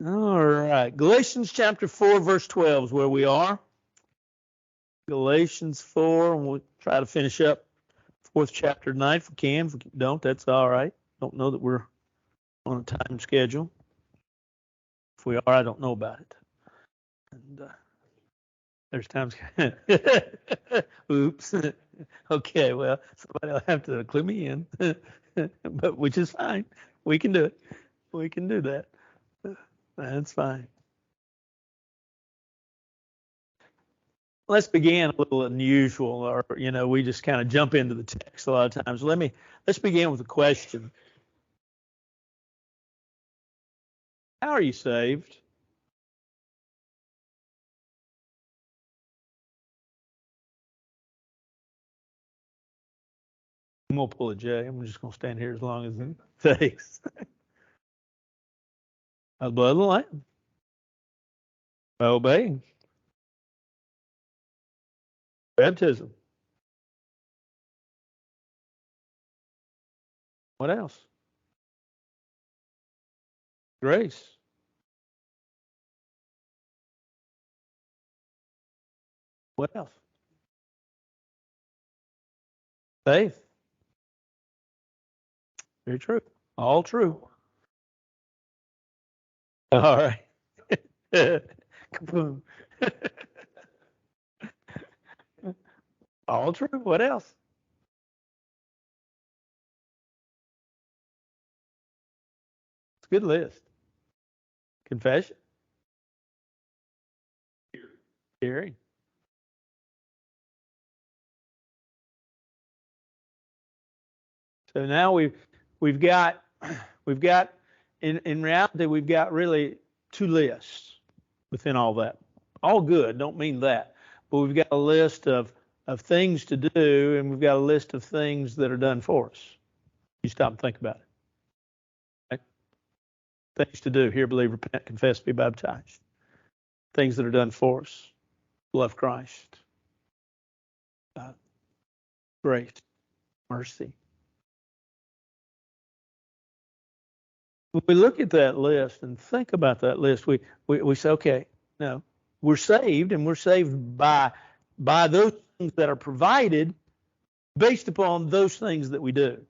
All right. Galatians chapter 4, verse 12 is where we are. Galatians 4, and we'll try to finish up fourth chapter tonight if we can. If we don't, that's all right. Don't know that we're on a time schedule. If we are, I don't know about it. And there's times. Oops. Okay, well, somebody will have to clue me in, but which is fine. We can do it. We can do that. That's fine. Let's begin a little unusual, or we just kind of jump into the text a lot of times. Let's begin with a question. How are you saved? I'm gonna pull a J. I'm just gonna stand here as long as it takes. By the blood of the Lamb. By obeying. Baptism. What else? Grace. What else? Faith. Very true. All true. All right. Kaboom. All true. What else? It's a good list. Confession. Hearing. So now we've got in reality we've got really two lists within all that. All good, don't mean that, but we've got a list of things to do, and we've got a list of things that are done for us. You stop and think about it. Okay? Things to do: hear, believe, repent, confess, be baptized. Things that are done for us: love Christ, grace, mercy. When we look at that list and think about that list, we say, okay, no, we're saved, and we're saved by those things that are provided based upon those things that we do.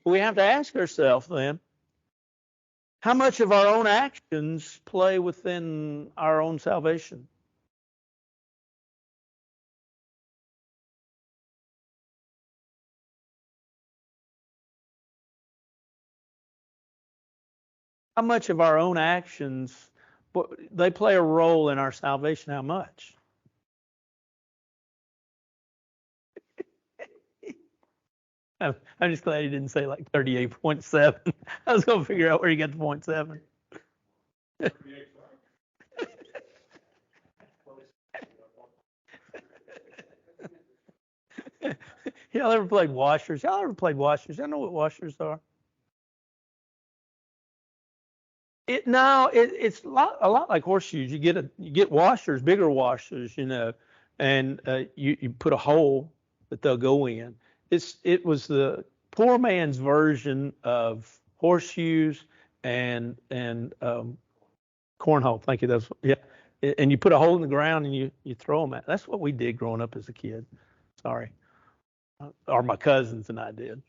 We have to ask ourselves then, how much of our own actions play within our own salvation? How much of our own actions, they play a role in our salvation? How much? I'm just glad you didn't say like 38.7. I was going to figure out where you got the 0.7. Y'all ever played washers? Y'all ever played washers? Y'all know what washers are? It's a lot like horseshoes. You get washers, bigger washers, and you put a hole that they'll go in. It was the poor man's version of horseshoes and cornhole. Thank you. Yeah. And you put a hole in the ground and you throw them at. That's what we did growing up as a kid. Sorry, or my cousins and I did.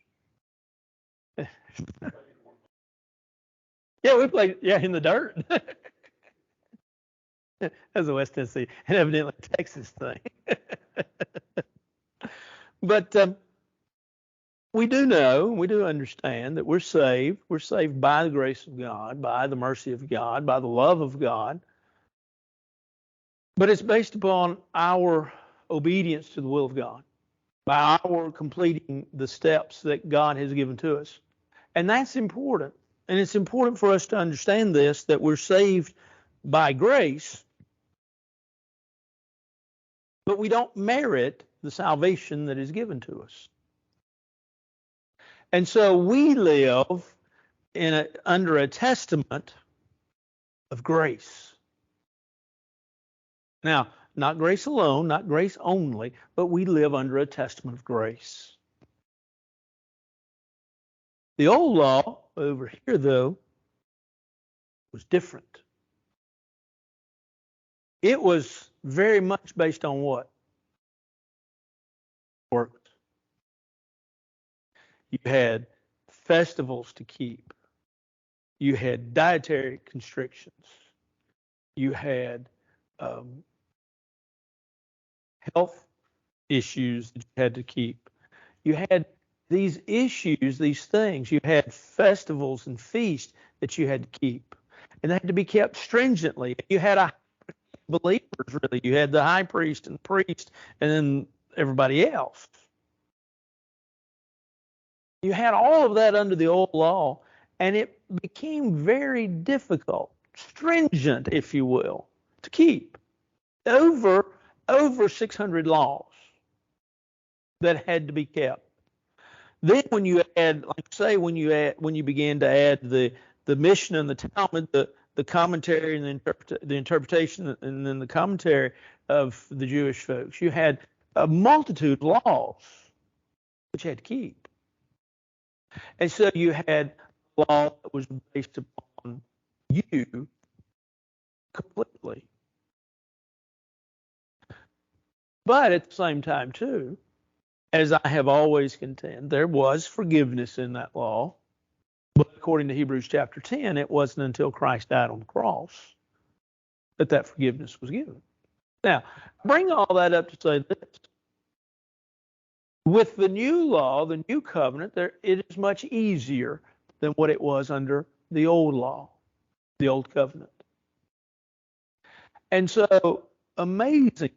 Yeah, we played. Yeah, in the dirt. That's a West Tennessee and evidently Texas thing. But we do know, we do understand that we're saved. We're saved by the grace of God, by the mercy of God, by the love of God. But it's based upon our obedience to the will of God, by our completing the steps that God has given to us. And that's important. And it's important for us to understand this, that we're saved by grace, but we don't merit the salvation that is given to us. And so we live under a testament of grace. Now, not grace alone, not grace only, but we live under a testament of grace. The old law over here, though, was different. It was very much based on what? Works. You had festivals to keep. You had dietary constrictions. You had health issues that you had to keep. You had these issues, these things. You had festivals and feasts that you had to keep, and they had to be kept stringently. You had a believers, really. You had the high priest and the priest, and then everybody else. You had all of that under the old law, and it became very difficult, stringent, if you will, to keep. Over 600 laws that had to be kept. Then when you add, like say, when you began to add the Mishnah and the Talmud, the commentary and the interpretation, and then the commentary of the Jewish folks, you had a multitude of laws which you had to keep. And so you had a law that was based upon you completely. But at the same time, too, as I have always contended, there was forgiveness in that law. But according to Hebrews chapter 10, it wasn't until Christ died on the cross that forgiveness was given. Now, bring all that up to say this. With the new law, the new covenant, it is much easier than what it was under the old law, the old covenant. And so, amazingly,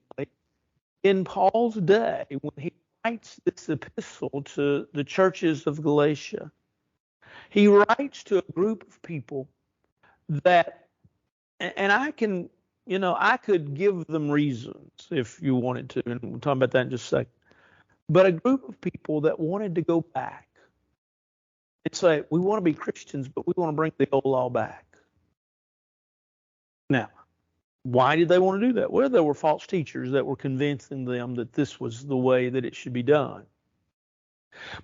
in Paul's day, when he writes this epistle to the churches of Galatia, he writes to a group of people that, and I could give them reasons if you wanted to, and we'll talk about that in just a second. But a group of people that wanted to go back and say, we want to be Christians, but we want to bring the old law back. Now, why did they want to do that? Well, there were false teachers that were convincing them that this was the way that it should be done.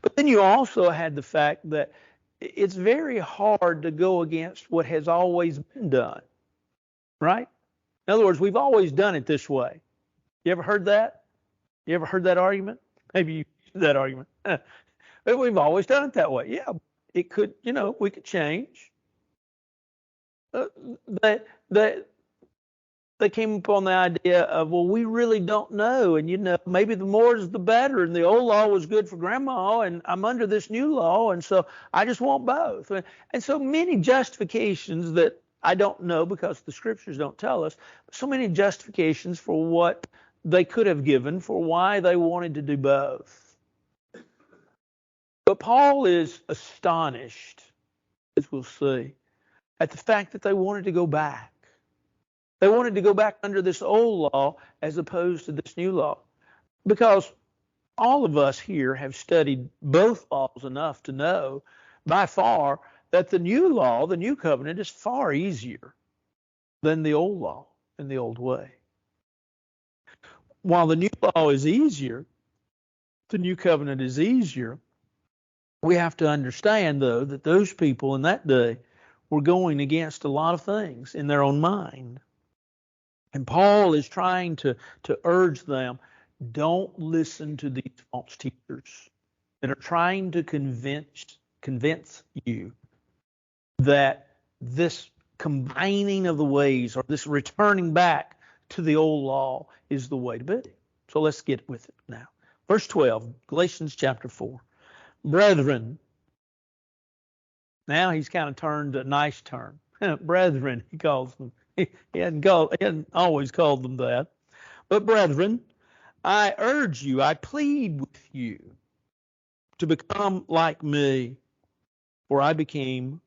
But then you also had the fact that it's very hard to go against what has always been done, right? In other words, we've always done it this way. You ever heard that? You ever heard that argument? Maybe you heard that argument. But we've always done it that way. Yeah, it could, we could change. They came upon the idea of, well, we really don't know. And, maybe the more is the better. And the old law was good for grandma, and I'm under this new law. And so I just want both. And so many justifications that I don't know because the scriptures don't tell us, so many justifications for what they could have given for why they wanted to do both. But Paul is astonished, as we'll see, at the fact that they wanted to go back. They wanted to go back under this old law as opposed to this new law. Because all of us here have studied both laws enough to know by far that the new law, the new covenant, is far easier than the old law and the old way. While the new law is easier, the new covenant is easier, we have to understand, though, that those people in that day were going against a lot of things in their own mind. And Paul is trying to urge them, don't listen to these false teachers that are trying to convince you that this combining of the ways or this returning back to the old law is the way to be. So let's get with it now. Verse 12, Galatians chapter 4. Brethren. Now he's kind of turned a nice turn. Brethren, he calls them. He hadn't always called them that. But brethren, I urge you, I plead with you to become like me, for I became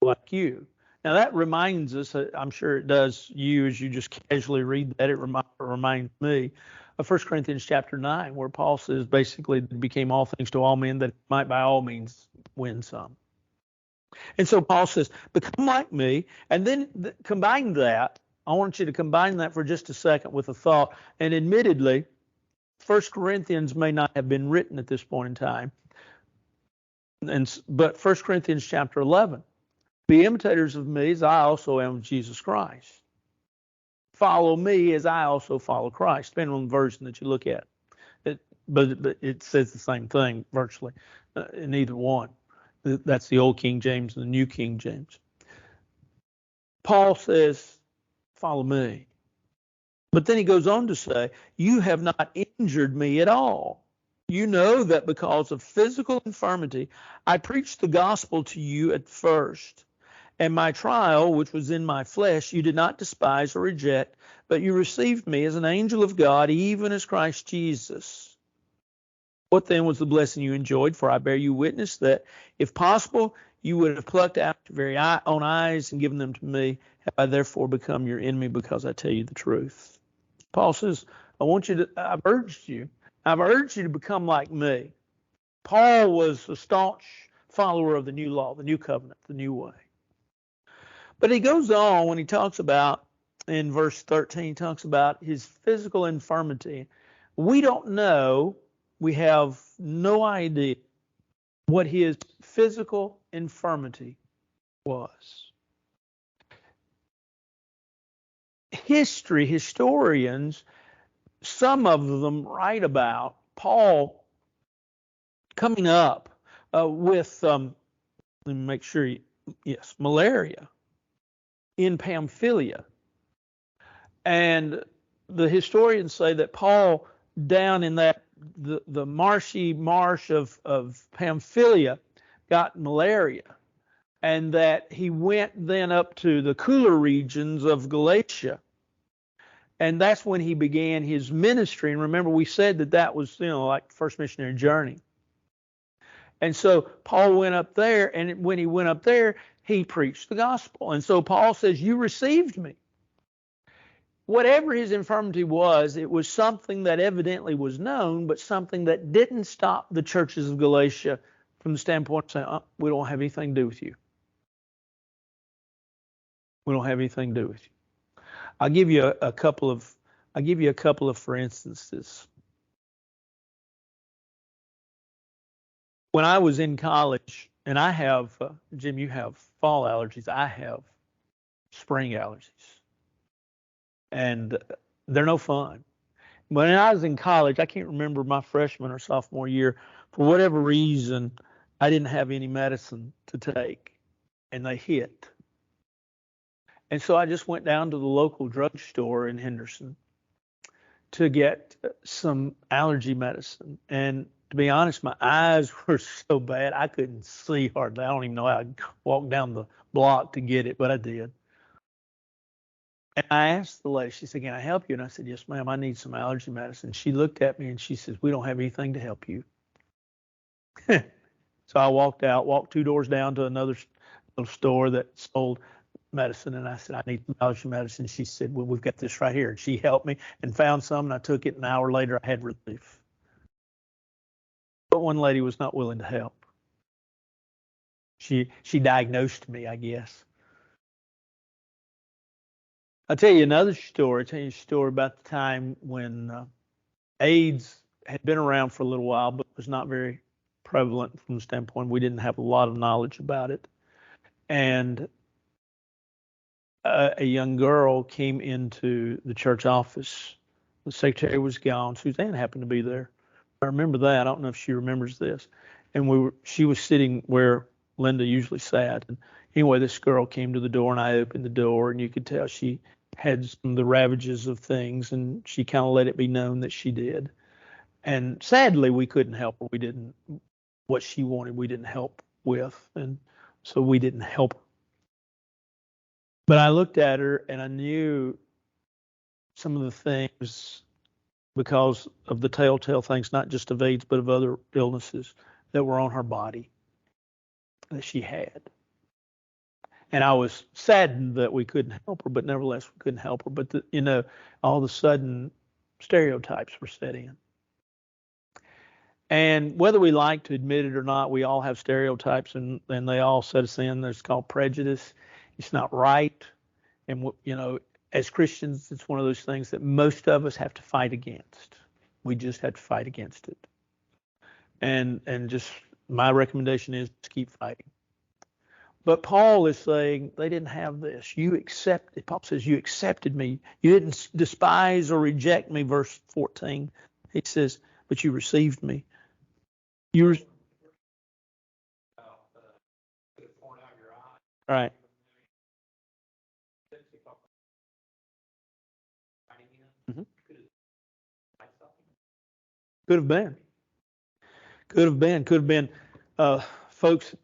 like you. Now that reminds us, I'm sure it does you as you just casually read that, it reminds me of 1 Corinthians chapter 9, where Paul says basically that he became all things to all men that he might by all means win some. And so Paul says, become like me, and then combine that. I want you to combine that for just a second with a thought. And admittedly, 1 Corinthians may not have been written at this point in time, But 1 Corinthians chapter 11, be imitators of me as I also am of Jesus Christ. Follow me as I also follow Christ, depending on the version that you look at. But it says the same thing virtually in either one. That's the Old King James and the New King James. Paul says, follow me. But then he goes on to say, you have not injured me at all. You know that because of physical infirmity, I preached the gospel to you at first. And my trial, which was in my flesh, you did not despise or reject, but you received me as an angel of God, even as Christ Jesus. What then was the blessing you enjoyed? For I bear you witness that, if possible, you would have plucked out your very own eyes and given them to me. Have I therefore become your enemy because I tell you the truth? Paul says, I've urged you to become like me. Paul was a staunch follower of the new law, the new covenant, the new way. But he goes on when he talks about, in verse 13, he talks about his physical infirmity. We don't know, we have no idea what his physical infirmity was. Historians, some of them write about Paul coming up with, let me make sure, malaria in Pamphylia. And the historians say that Paul, down in that the marshy marsh of Pamphylia, got malaria, and that he went then up to the cooler regions of Galatia. And that's when he began his ministry. And remember, we said that was, like the first missionary journey. And so Paul went up there, and when he went up there, he preached the gospel. And so Paul says, you received me. Whatever his infirmity was, it was something that evidently was known, but something that didn't stop the churches of Galatia from the standpoint of saying, we don't have anything to do with you. We don't have anything to do with you. I'll give you a couple of for instances. When I was in college, and I have, Jim, you have fall allergies. I have spring allergies. And they're no fun. When I was in college, I can't remember my freshman or sophomore year, for whatever reason, I didn't have any medicine to take, and they hit. And so I just went down to the local drugstore in Henderson to get some allergy medicine. And to be honest, my eyes were so bad, I couldn't see hardly. I don't even know how I walked down the block to get it, but I did. And I asked the lady, she said, can I help you? And I said, yes, ma'am, I need some allergy medicine. She looked at me and she says, we don't have anything to help you. So I walked 2 doors down to another little store that sold medicine. And I said, I need some allergy medicine. She said, well, we've got this right here. And she helped me and found some, and I took it. An hour later, I had relief. But one lady was not willing to help. She diagnosed me, I guess. I'll tell you another story. I'll tell you a story about the time when AIDS had been around for a little while, but was not very prevalent from the standpoint we didn't have a lot of knowledge about it. And a young girl came into the church office. The secretary was gone. Suzanne happened to be there. I remember that. I don't know if she remembers this. And she was sitting where Linda usually sat. And anyway, this girl came to the door, and I opened the door, and you could tell she had some of the ravages of things, and she kind of let it be known that she did. And sadly, we couldn't help her. What she wanted, we didn't help with, and so we didn't help her. But I looked at her, and I knew some of the things, because of the telltale things, not just of AIDS, but of other illnesses that were on her body that she had. And I was saddened that we couldn't help her, but nevertheless, we couldn't help her. But, all of a sudden, stereotypes were set in. And whether we like to admit it or not, we all have stereotypes, and they all set us in. It's called prejudice. It's not right. And, as Christians, it's one of those things that most of us have to fight against. We just have to fight against it. And just my recommendation is to keep fighting. But Paul is saying they didn't have this. Paul says, you accepted me. You didn't despise or reject me, verse 14. He says, but you received me. Right. Mm-hmm. Could have been. Could have been. Folks,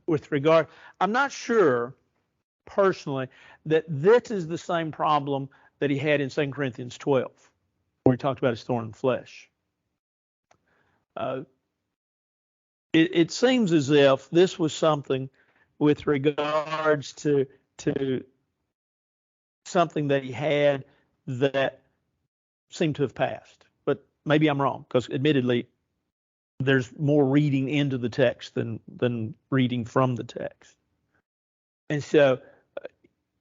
with regard, I'm not sure personally that this is the same problem that he had in 2 Corinthians 12, where he talked about his thorn in the flesh. It seems as if this was something with regards to something that he had that seemed to have passed. But maybe I'm wrong, because admittedly, there's more reading into the text than reading from the text. And so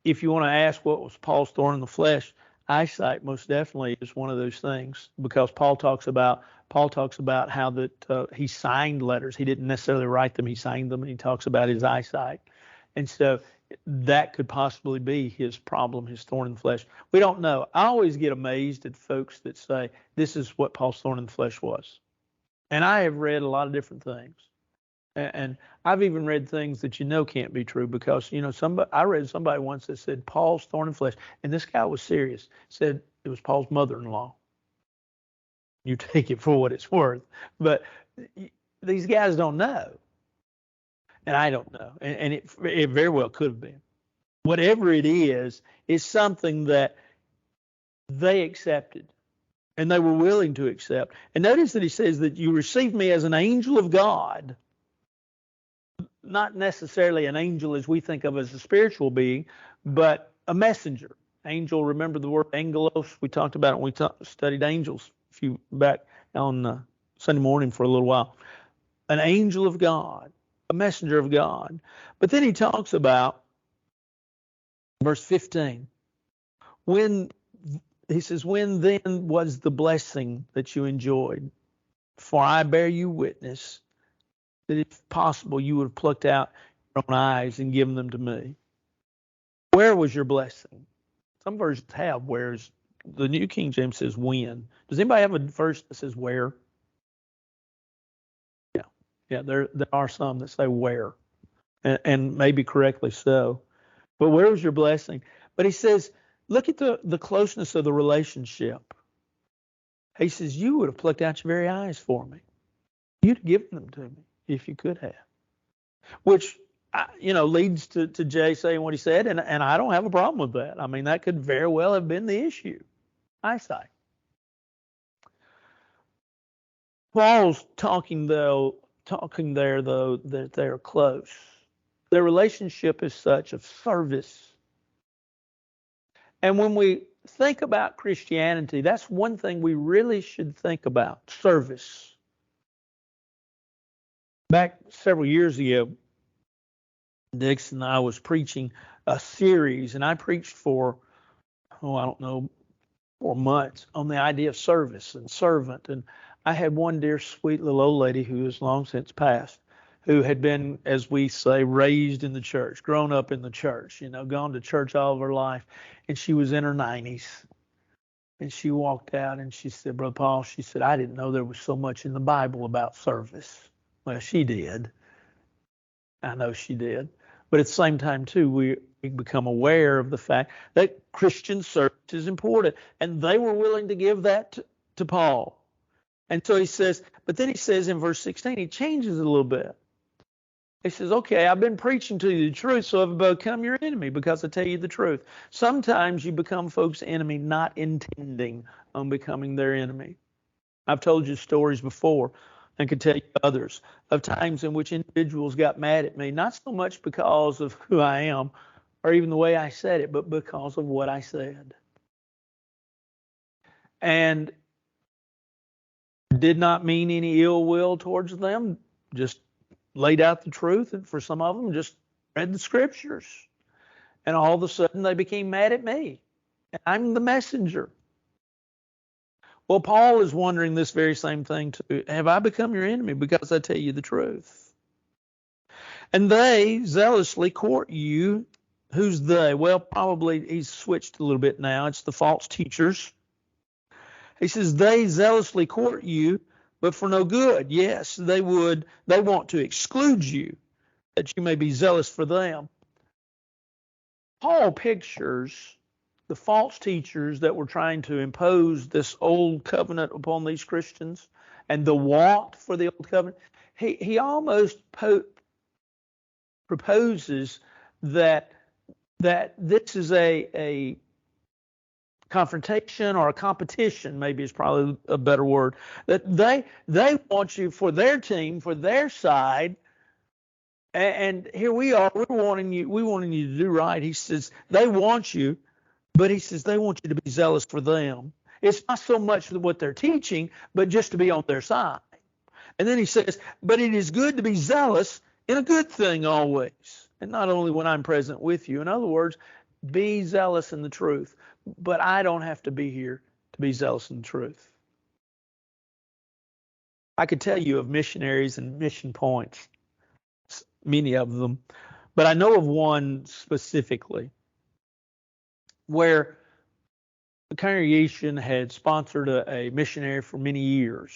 if you want to ask what was Paul's thorn in the flesh, eyesight most definitely is one of those things, because Paul talks about how that he signed letters. He didn't necessarily write them, he signed them, and he talks about his eyesight. And so that could possibly be his problem, his thorn in the flesh. We don't know. I always get amazed at folks that say this is what Paul's thorn in the flesh was. And I have read a lot of different things. And I've even read things that can't be true, because I read somebody once that said Paul's thorn in flesh, and this guy was serious. Said it was Paul's mother-in-law. You take it for what it's worth, but these guys don't know, and I don't know, and it very well could have been. Whatever it is something that they accepted, and they were willing to accept. And notice that he says that you received me as an angel of God. Not necessarily an angel as we think of as a spiritual being, but a messenger. Angel, remember the word angelos? We talked about it when we studied angels back on Sunday morning for a little while. An angel of God, a messenger of God. But then he talks about verse 15. When then was the blessing that you enjoyed? For I bear you witness that if possible, you would have plucked out your own eyes and given them to me. Where was your blessing? Some versions have where's. The New King James says when. Does anybody have a verse that says where? Yeah, there are some that say where, and maybe correctly so. But where was your blessing? But he says, look at the closeness of the relationship. He says, you would have plucked out your very eyes for me. You'd have given them to me if you could have. Which, leads to Jay saying what he said, and I don't have a problem with that. I mean, that could very well have been the issue. Eyesight. Paul's talking there, though, that they're close. Their relationship is such of service. And when we think about Christianity, that's one thing we really should think about, service. Back several years ago, Dix and I was preaching a series, and I preached for, 4 months on the idea of service and servant. And I had one dear, sweet little old lady who has long since passed, who had been, as we say, raised in the church, grown up in the church, gone to church all of her life. And she was in her 90s. And she walked out and she said, Brother Paul, she said, I didn't know there was so much in the Bible about service. Well, she did. I know she did. But at the same time, too, we become aware of the fact that Christian service is important. And they were willing to give that to Paul. And so he says, but then he says in verse 16, he changes it a little bit. He says, okay, I've been preaching to you the truth, so I've become your enemy because I tell you the truth. Sometimes you become folks' enemy not intending on becoming their enemy. I've told you stories before and could tell you others of times in which individuals got mad at me, not so much because of who I am or even the way I said it, but because of what I said. And did not mean any ill will towards them, just laid out the truth, and for some of them just read the scriptures. And all of a sudden they became mad at me. I'm the messenger. Well, Paul is wondering this very same thing too. Have I become your enemy because I tell you the truth? And they zealously court you. Who's they? Well, probably he's switched a little bit now. It's the false teachers. He says, they zealously court you, but for no good. Yes, they want to exclude you, that you may be zealous for them. Paul pictures the false teachers that were trying to impose this old covenant upon these Christians and the want for the old covenant. He almost proposes that this is a confrontation or a competition, maybe is probably a better word, that they want you for their team, for their side. And here we are, we wanting you to do right. He says they want you, but he says they want you to be zealous for them. It's not so much what they're teaching, but just to be on their side. And then he says, but it is good to be zealous in a good thing always, and not only when I'm present with you. In other words, be zealous in the truth, but I don't have to be here to be zealous in the truth. I could tell you of missionaries and mission points, many of them, but I know of one specifically where the congregation had sponsored a missionary for many years.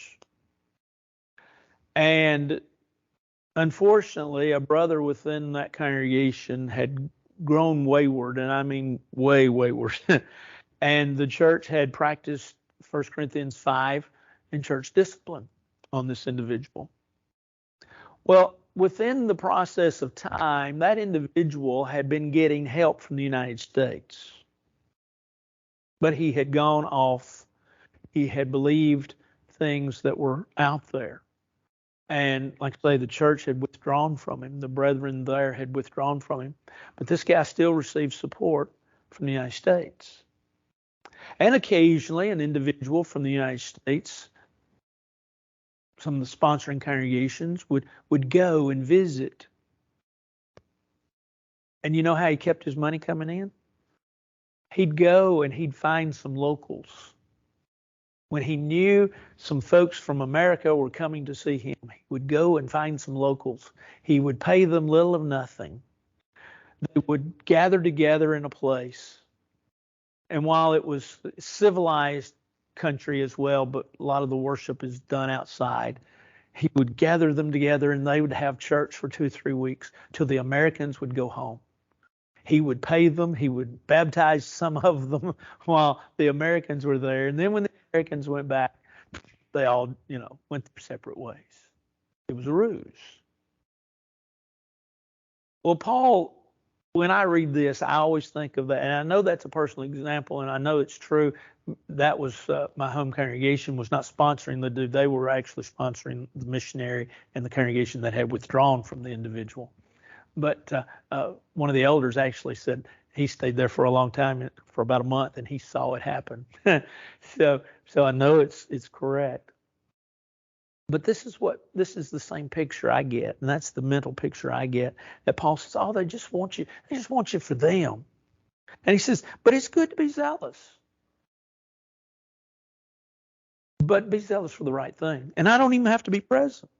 And unfortunately, a brother within that congregation had grown wayward, and I mean way wayward. And the church had practiced 1 Corinthians 5 in church discipline on this individual. Well, within the process of time, that individual had been getting help from the United States. But he had gone off. He had believed things that were out there. And like I say, the church had withdrawn from him. The brethren there had withdrawn from him. But this guy still received support from the United States. And occasionally an individual from the United States, some of the sponsoring congregations, would go and visit. And you know how he kept his money coming in? He'd go and he'd find some locals. When he knew some folks from America were coming to see him, he would go and find some locals. He would pay them little of nothing. They would gather together in a place. And while it was a civilized country as well, but a lot of the worship is done outside, he would gather them together and they would have church for 2 or 3 weeks till the Americans would go home. He would pay them. He would baptize some of them while the Americans were there. And then when the Americans went back, they all, went their separate ways. It was a ruse. Well, Paul, when I read this, I always think of that. And I know that's a personal example, and I know it's true. That was my home congregation was not sponsoring the dude. They were actually sponsoring the missionary and the congregation that had withdrawn from the individual. But one of the elders actually said he stayed there for a long time, for about a month, and he saw it happen. So I know it's correct. But this is the same picture I get, and that's the mental picture I get, that Paul says, oh, they just want you for them. And he says, but it's good to be zealous. But be zealous for the right thing. And I don't even have to be present.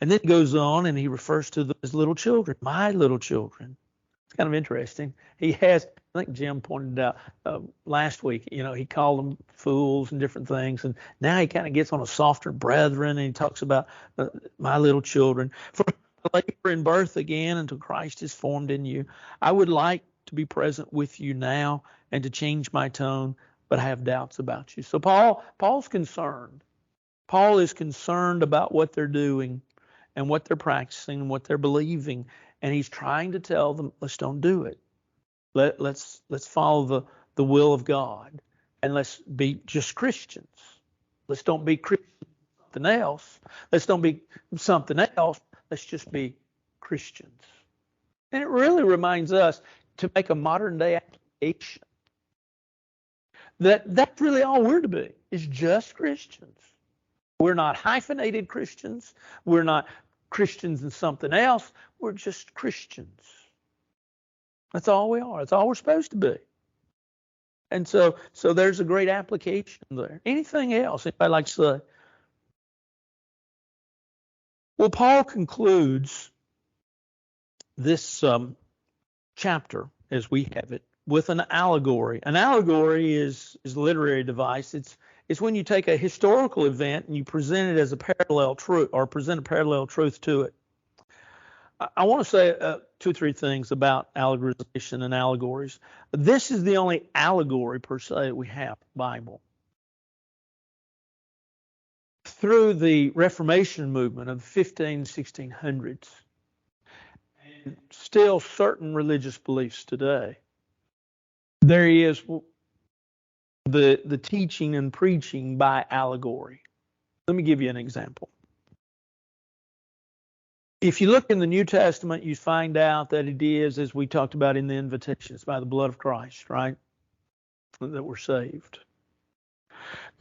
And then he goes on and he refers to his little children, my little children. It's kind of interesting. He has, I think Jim pointed out last week, he called them fools and different things. And now he kind of gets on a softer brethren and he talks about my little children. For labor in birth again until Christ is formed in you. I would like to be present with you now and to change my tone, but I have doubts about you. So Paul's concerned. Paul is concerned about what they're doing and what they're practicing and what they're believing. And he's trying to tell them, let's don't do it. Let's follow the will of God. And let's be just Christians. Let's don't be Christians something else. Let's don't be something else. Let's just be Christians. And it really reminds us to make a modern day application. That's really all we're to be, is just Christians. We're not hyphenated Christians. We're not Christians and something else. We're just Christians. That's all we are. That's all we're supposed to be. And so there's a great application there. Anything else anybody like to say? Well, Paul concludes this chapter, as we have it, with an allegory. An allegory is a literary device. It's when you take a historical event and you present it as a parallel truth, or present a parallel truth to it. I want to say 2 or 3 things about allegorization and allegories. This is the only allegory per se we have in the Bible. Through the Reformation movement of the 1600s, and still certain religious beliefs today, there is the teaching and preaching by allegory. Let me give you an example. If you look in the New Testament, you find out that it is, as we talked about in the invitation, it's by the blood of Christ, right, that we're saved.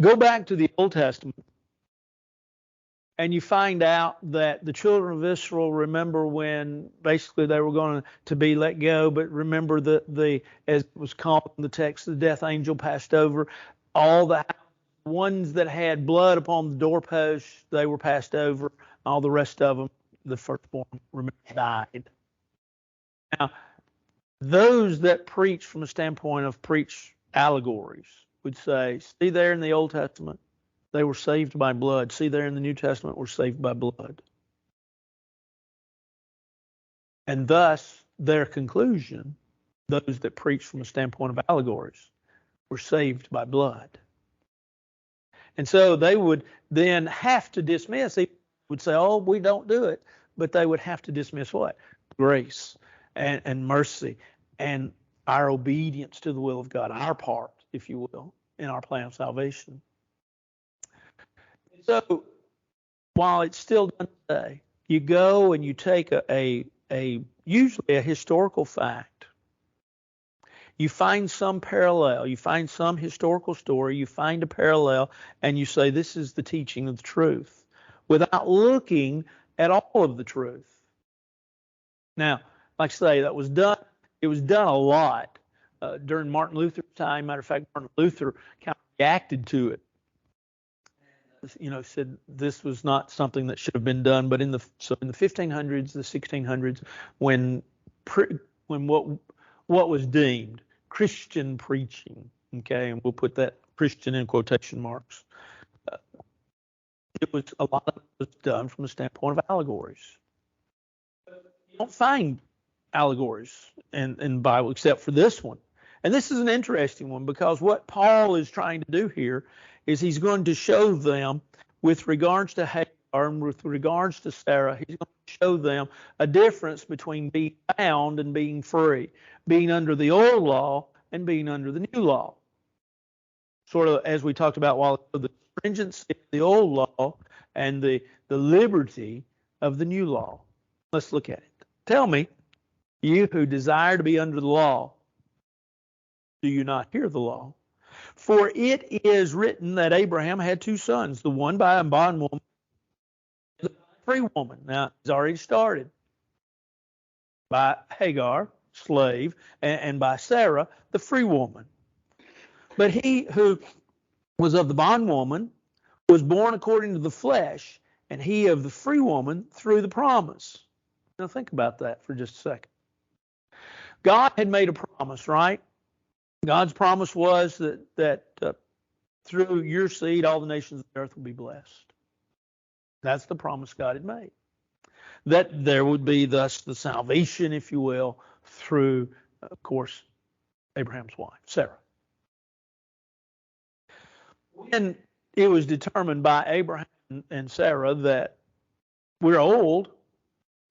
Go back to the Old Testament, and you find out that the children of Israel, remember when basically they were going to be let go, but remember the as it was called in the text, the death angel passed over. All the ones that had blood upon the doorposts, they were passed over. All the rest of them, the firstborn, remember, died. Now, those that preach from a standpoint of preach allegories would say, see there in the Old Testament, they were saved by blood. See there in the New Testament, we're saved by blood. And thus, their conclusion, those that preach from a standpoint of allegories, were saved by blood. And so they would then have to dismiss, they would say, oh, we don't do it. But they would have to dismiss what? Grace and mercy and our obedience to the will of God, our part, if you will, in our plan of salvation. So while it's still done today, you go and you take usually a historical fact. You find some parallel, you find some historical story, you find a parallel, and you say this is the teaching of the truth, without looking at all of the truth. Now, like I say, that was done. It was done a lot during Martin Luther's time. Matter of fact, Martin Luther kind of reacted to it. Said this was not something that should have been done. But in the 1500s, the 1600s, when what was deemed Christian preaching, okay, and we'll put that Christian in quotation marks, it was a lot of it was done from the standpoint of allegories. You don't find allegories in the Bible except for this one. And this is an interesting one because what Paul is trying to do here is he's going to show them with regards to Hagar and with regards to Sarah, he's going to show them a difference between being bound and being free, being under the old law and being under the new law. Sort of as we talked about while ago, the stringency of the old law and the liberty of the new law. Let's look at it. Tell me, you who desire to be under the law, do you not hear the law? For it is written that Abraham had 2 sons, the one by a bondwoman, the free woman. Now, it's already started by Hagar, slave, and by Sarah, the free woman. But he who was of the bondwoman was born according to the flesh, and he of the free woman through the promise. Now think about that for just a second. God had made a promise, right? God's promise was that through your seed, all the nations of the earth will be blessed. That's the promise God had made. That there would be thus the salvation, if you will, through, of course, Abraham's wife, Sarah. When it was determined by Abraham and Sarah that we're old,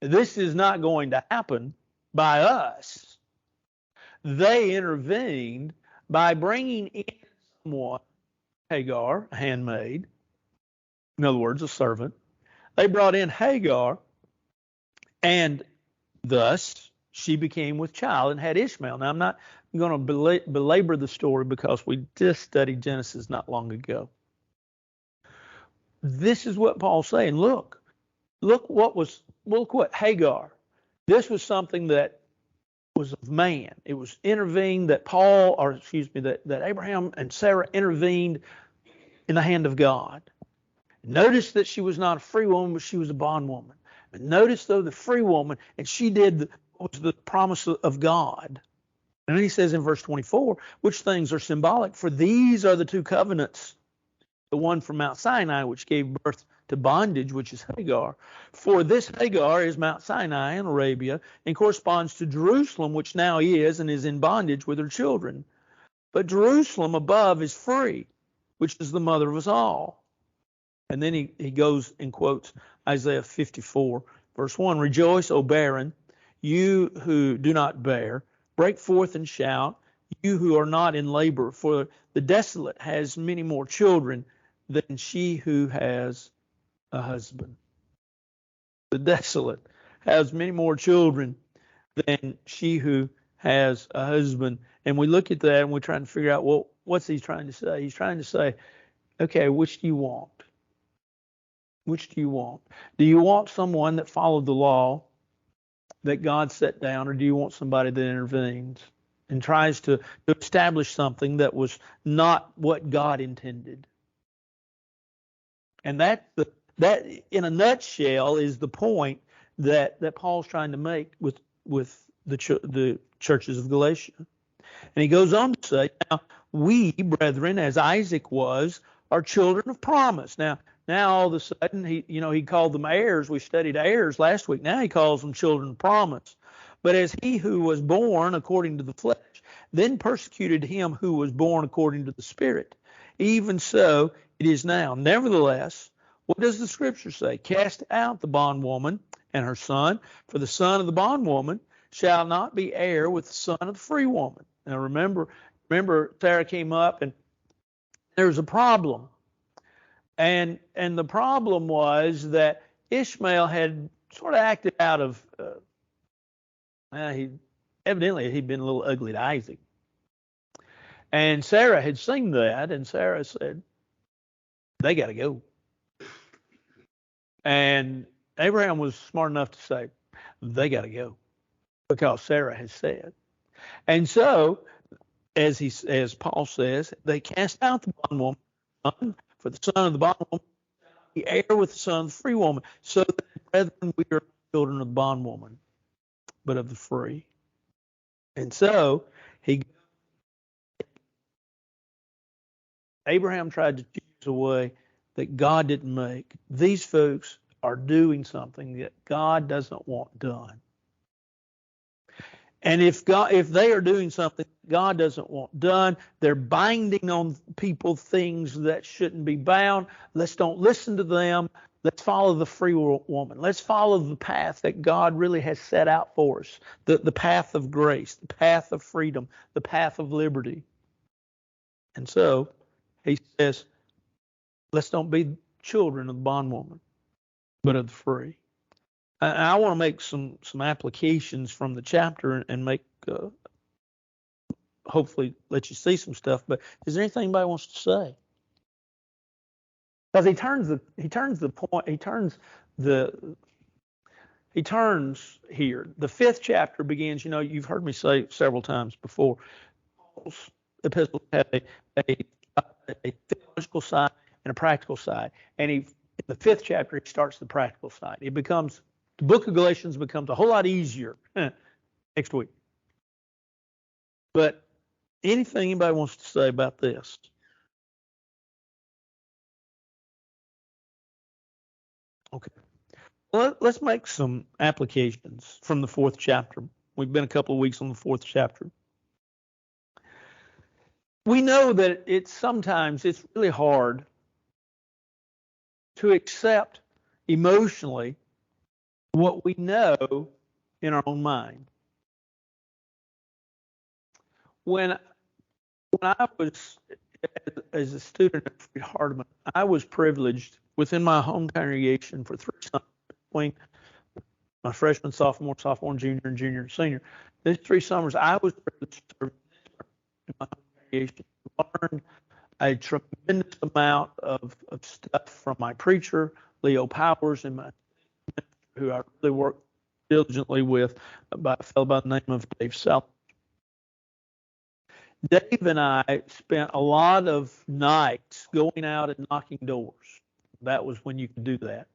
this is not going to happen by us, they intervened by bringing in someone, Hagar, a handmaid, in other words, a servant. They brought in Hagar, and thus she became with child and had Ishmael. Now, I'm not going to belabor the story because we just studied Genesis not long ago. This is what Paul's saying. Look what Hagar. This was something that was of man. It was intervened that that Abraham and Sarah intervened in the hand of God. Notice that she was not a free woman, but she was a bondwoman. But notice though the free woman, and she did was the promise of God. And then he says in verse 24, which things are symbolic? For these are the two covenants, the one from Mount Sinai, which gave birth to bondage, which is Hagar. For this Hagar is Mount Sinai in Arabia and corresponds to Jerusalem, which now is and is in bondage with her children. But Jerusalem above is free, which is the mother of us all. And then he goes and quotes Isaiah 54, verse 1. Rejoice, O barren, you who do not bear. Break forth and shout, you who are not in labor. For the desolate has many more children than she who has a husband. The desolate has many more children than she who has a husband. And we look at that and we're trying to figure out, well, what's he trying to say? He's trying to say, okay, which do you want? Which do you want? Do you want someone that followed the law that God set down, or do you want somebody that intervenes and tries to establish something that was not what God intended? And that in a nutshell is the point that Paul's trying to make with the churches of Galatia. And he goes on to say, now we, brethren, as Isaac was, are children of promise. Now all of a sudden, he called them heirs. We studied heirs last week. Now he calls them children of promise. But as he who was born according to the flesh, then persecuted him who was born according to the Spirit, even so it is now. Nevertheless, what does the Scripture say? Cast out the bondwoman and her son, for the son of the bondwoman shall not be heir with the son of the free woman. Now remember, Sarah came up and there was a problem. And the problem was that Ishmael had sort of acted out of, he'd been a little ugly to Isaac. And Sarah had seen that, and Sarah said, they got to go. And Abraham was smart enough to say, they got to go, because Sarah has said. And so, as Paul says, they cast out the bondwoman, for the son of the bondwoman, the heir with the son of the free woman. So that, brethren, we are children of the bondwoman, but of the free. And so Abraham tried to choose a way that God didn't make. These folks are doing something that God doesn't want done. And if they are doing something God doesn't want done, they're binding on people things that shouldn't be bound. Let's don't listen to them. Let's follow the free woman. Let's follow the path that God really has set out for us, the path of grace, the path of freedom, the path of liberty. And so he says, let's don't be children of the bondwoman, but of the free. I want to make some applications from the chapter and make hopefully let you see some stuff. But is there anything anybody wants to say? Because he turns here. The 5th chapter begins. You've heard me say several times before. Paul's epistles have a theological side and a practical side, and in the 5th chapter he starts the practical side. The book of Galatians becomes a whole lot easier next week. But anything anybody wants to say about this? Okay. Well, let's make some applications from the 4th chapter. We've been a couple of weeks on the 4th chapter. We know that sometimes it's really hard to accept emotionally what we know in our own mind. When I was, as a student at Freed-Hardeman, I was privileged within my home congregation for 3 summers between my freshman, sophomore, junior, and senior. These 3 summers, I was privileged to serve in my home congregation. I learned a tremendous amount of stuff from my preacher, Leo Powers, and who I really worked diligently with, a fellow by the name of Dave South. Dave and I spent a lot of nights going out and knocking doors. That was when you could do that.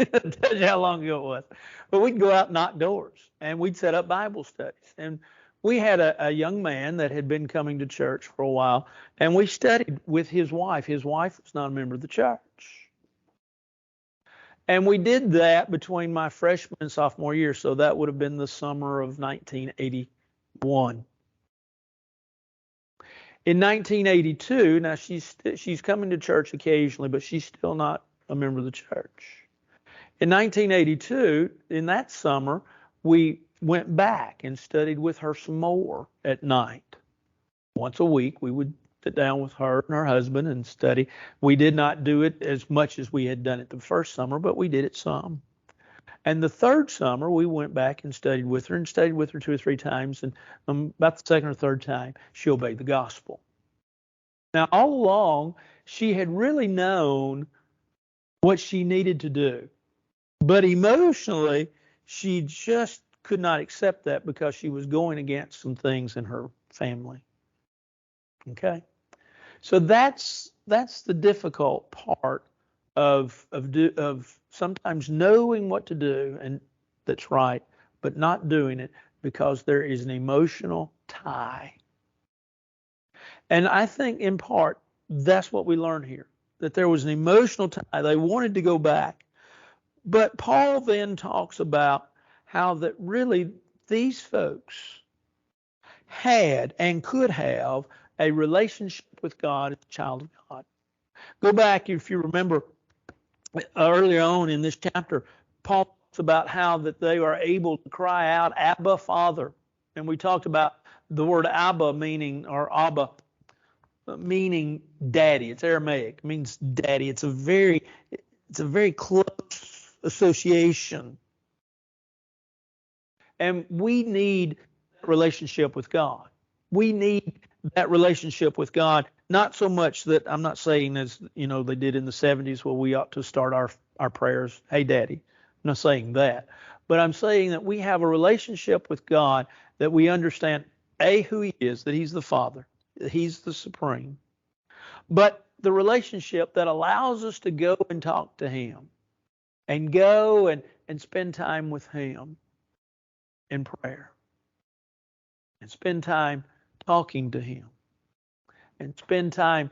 Tells you how long ago it was. But we'd go out and knock doors, and we'd set up Bible studies. And we had a young man that had been coming to church for a while, and we studied with his wife. His wife was not a member of the church. And we did that between my freshman and sophomore year, so that would have been the summer of 1981. In 1982, now she's coming to church occasionally, but she's still not a member of the church. In 1982, in that summer, we went back and studied with her some more at night. Once a week, we would sit down with her and her husband and study. We did not do it as much as we had done it the first summer, but we did it some. And the third summer, we went back and studied with her 2 or 3 times. And about the second or third time, she obeyed the gospel. Now, all along, she had really known what she needed to do. But emotionally, she just could not accept that because she was going against some things in her family. Okay? So that's the difficult part of sometimes knowing what to do, and that's right, but not doing it because there is an emotional tie. And I think in part that's what we learn here, that there was an emotional tie. They wanted to go back. But Paul then talks about how that really these folks had and could have a relationship with God as a child of God. Go back, if you remember, earlier on in this chapter, Paul talks about how that they are able to cry out, Abba, Father. And we talked about the word Abba meaning daddy. It's Aramaic. It means daddy. It's a very close association. And we need a relationship with God. We need that relationship with God, not so much that I'm not saying as, they did in the 70s where we ought to start our prayers, hey, Daddy. I'm not saying that. But I'm saying that we have a relationship with God that we understand, A, who he is, that he's the Father, that he's the supreme. But the relationship that allows us to go and talk to him and go and spend time with him in prayer and spend time talking to him and spend time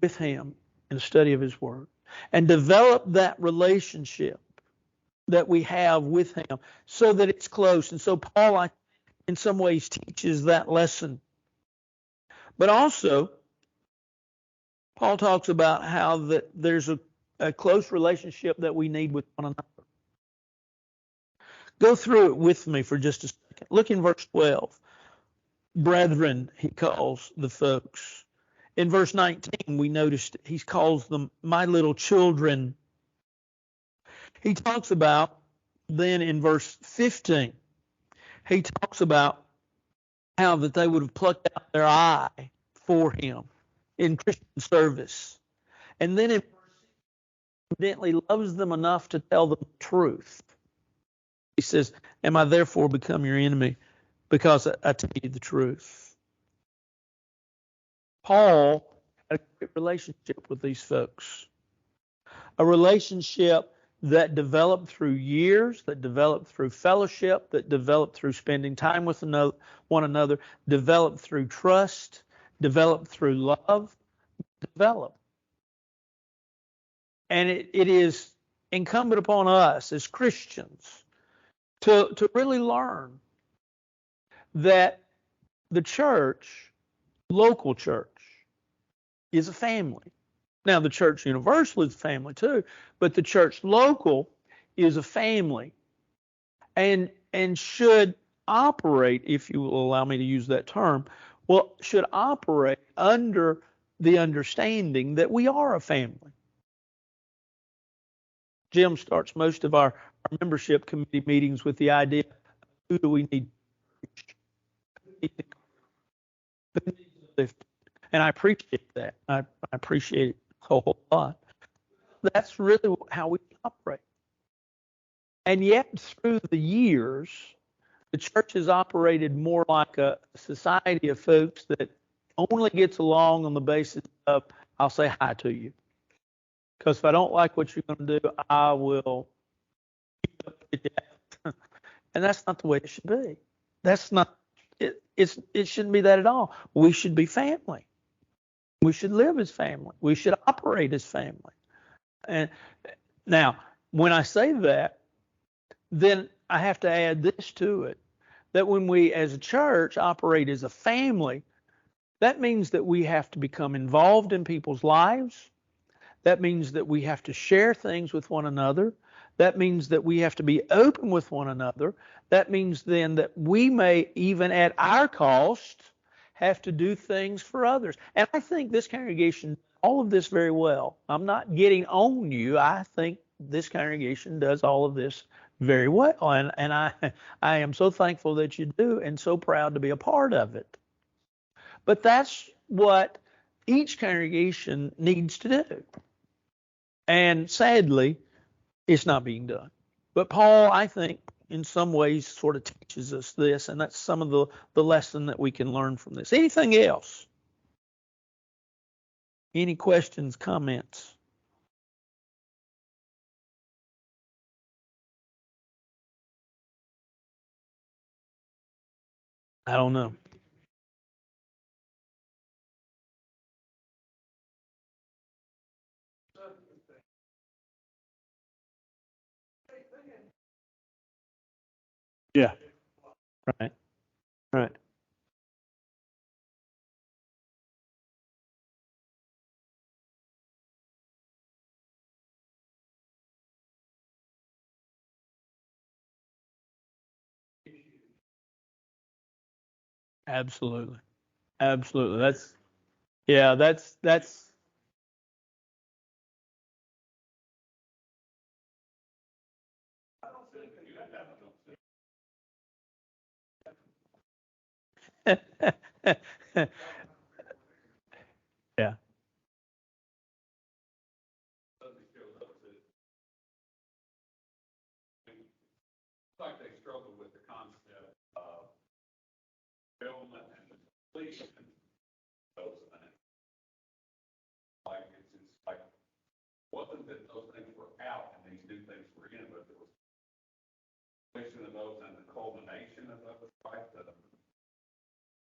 with him in the study of his word and develop that relationship that we have with him so that it's close. And so Paul, in some ways, teaches that lesson. But also, Paul talks about how that there's a close relationship that we need with one another. Go through it with me for just a second. Look in verse 12. Brethren, he calls the folks. In verse 19, we noticed he calls them my little children. He talks about, then in verse 15, he talks about how that they would have plucked out their eye for him in Christian service. And then in verse 16, evidently loves them enough to tell them the truth. He says, am I therefore become your enemy because I tell you the truth? Paul had a great relationship with these folks. A relationship that developed through years, that developed through fellowship, that developed through spending time with one another, developed through trust, developed through love, developed. And it is incumbent upon us as Christians to really learn that the church, local church, is a family. Now, the church universal is a family too, but the church local is a family and should operate, if you will allow me to use that term, should operate under the understanding that we are a family. Jim starts most of our membership committee meetings with the idea, who do we need to lift? And I appreciate that. I appreciate it a whole lot. That's really how we operate. And yet, through the years, the church has operated more like a society of folks that only gets along on the basis of, I'll say hi to you. Because if I don't like what you're going to do, I will And that's not the way it should be. That's not it. It shouldn't be that at all. We should be family. We should live as family. We should operate as family. And now, when I say that, then I have to add this to it, that when we as a church operate as a family, that means that we have to become involved in people's lives. That means that we have to share things with one another. That means that we have to be open with one another. That means then that we may, even at our cost, have to do things for others. And I think this congregation, all of this very well. I'm not getting on you. I think this congregation does all of this very well. And I am so thankful that you do and so proud to be a part of it. But that's what each congregation needs to do. And sadly, it's not being done. But Paul, I think, in some ways sort of teaches us this, and that's some of the lesson that we can learn from this. Anything else? Any questions, comments? I don't know. Yeah. Right. Right. Absolutely. Absolutely. Yeah, that's yeah. Like they struggle with the concept of fulfillment and completion of those things. Like it's like wasn't that those things were out and these new things were in, but there was completion of those and the culmination of those, right? The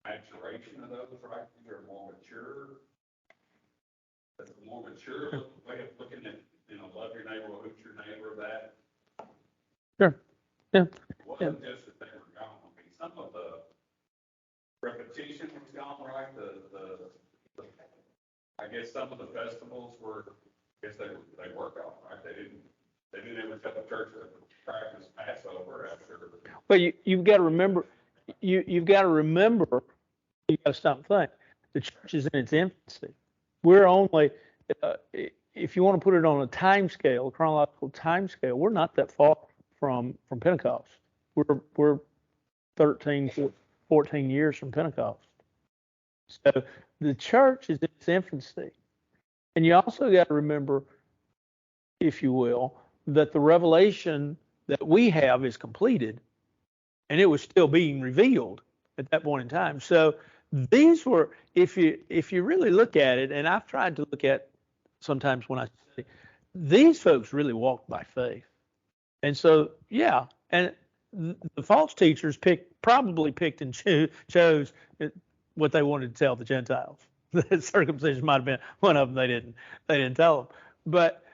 maturation of those, right? These are more mature. That's a more mature way of looking at, love your neighbor, who's your neighbor, that. Sure. Yeah. It wasn't just that they were gone. I mean, some of the repetition was gone, right? I guess some of the festivals were, I guess they were gone, right? They didn't ever tell the church to practice Passover after. Well, you've got to remember, you've got to remember, you got to stop and think. The church is in its infancy. We're only, uh, if you want to put it on a time scale, a chronological time scale, we're not that far from Pentecost. We're 13, 14 years from Pentecost. So the church is in its infancy. And you also got to remember, if you will, that the revelation that we have is completed and it was still being revealed at that point in time. So these were, if you really look at it, and I've tried to look at sometimes when I say, these folks really walked by faith. And so, yeah, and the false teachers probably picked and chose what they wanted to tell the Gentiles. The circumcision might have been one of them. They didn't tell them. But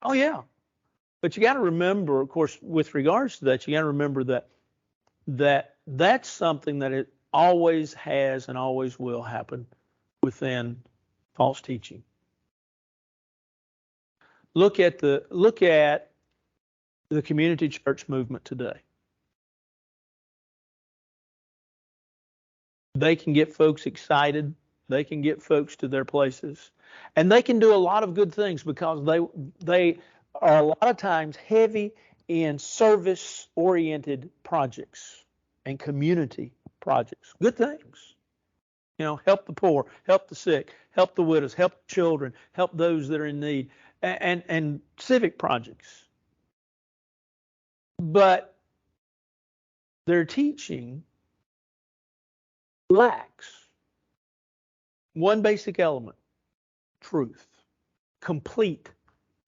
oh yeah, but you got to remember, of course, with regards to that, you got to remember that's something that it always has and always will happen within false teaching. Look at the community church movement today. They can get folks excited. They can get folks to their places, and they can do a lot of good things because they are a lot of times heavy in service-oriented projects and community projects. Good things. Help the poor, help the sick, help the widows, help the children, help those that are in need, and civic projects. But their teaching lacks one basic element: truth, complete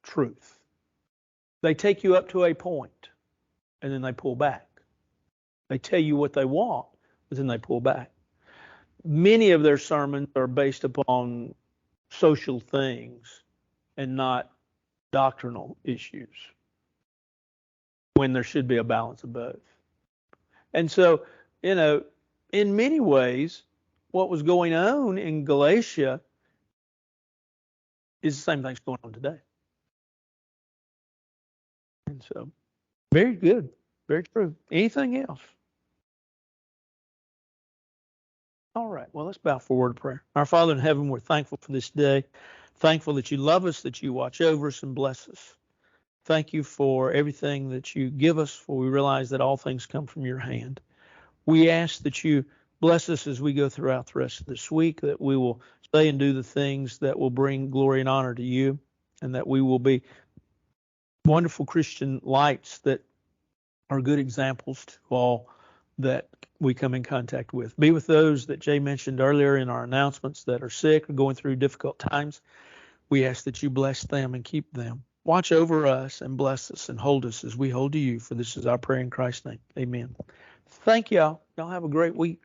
truth. They take you up to a point, and then they pull back. They tell you what they want, but then they pull back. Many of their sermons are based upon social things and not doctrinal issues, when there should be a balance of both. And so, in many ways, what was going on in Galatia is the same thing's going on today. And so, very good. Very true. Anything else? All right. Well, let's bow for a word of prayer. Our Father in heaven, we're thankful for this day. Thankful that you love us, that you watch over us and bless us. Thank you for everything that you give us, for we realize that all things come from your hand. We ask that you bless us as we go throughout the rest of this week, that we will say and do the things that will bring glory and honor to you, and that we will be wonderful Christian lights that are good examples to all that we come in contact with. Be with those that Jay mentioned earlier in our announcements that are sick or going through difficult times. We ask that you bless them and keep them. Watch over us and bless us and hold us as we hold to you, for this is our prayer in Christ's name. Amen. Thank y'all. Y'all have a great week.